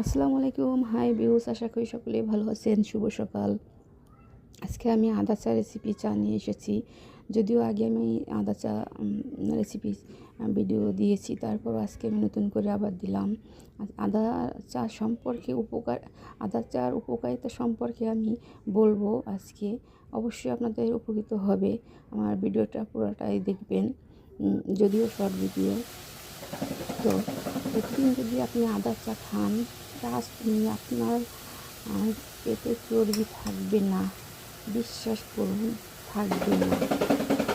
আসসালামু আলাইকুম। High views, আশা করি সকলেই ভালো আছেন। শুভ সকাল। আজকে আমি আদা চা রেসিপি নিয়ে এসেছি। যদিও আগে আমি আদা চা রেসিপি ভিডিও দিয়েছি, তারপর আজকে আমি নতুন করে আবার দিলাম। আদা চা সম্পর্কে আদা চার উপকারিতা সম্পর্কে আমি বলবো আজকে। অবশ্যই আপনাদের উপকৃত হবে। আমার ভিডিওটা পুরোটাই দেখবেন, যদিও শর্ট ভিডিও। তো প্রতিদিন যদি আপনি আদা চা খান, ট্রাস্ট মি, আপনার পেটে চর্বি থাকবে না। বিশ্বাস করুন, থাকবে না।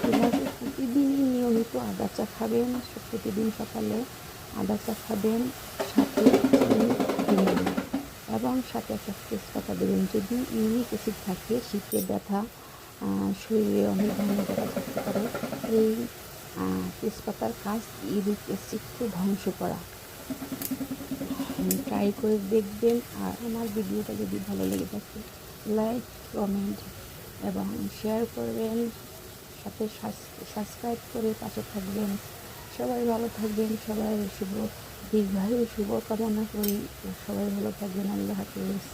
এভাবে প্রতিদিনই নিয়মিত আদা চা খাবেন। প্রতিদিন সকালে আদা চা খাবেন, সাথে চিনি দিবেন এবং সাথে একটা তেজপাতা দেবেন। যদি ইউরিক অ্যাসিড থাকে, শীতে ব্যথা, শরীরে অনেক ধরনের ব্যথা থাকতে পারে, এই তেজপাতার কাজ ইউরিক অ্যাসিডকে ধ্বংস করা। ট্রাই করে দেখবেন। আর আমার ভিডিওটা যদি ভালো লেগে থাকে, লাইক, কমেন্ট এবং শেয়ার করবেন, সাথে সাবস্ক্রাইব করে পাশে থাকবেন। সবাই ভালো থাকবেন। সবাই দীর্ঘায়ু শুভ কামনা করি। সবাই ভালো থাকবেন। আল্লাহ হাফেজ।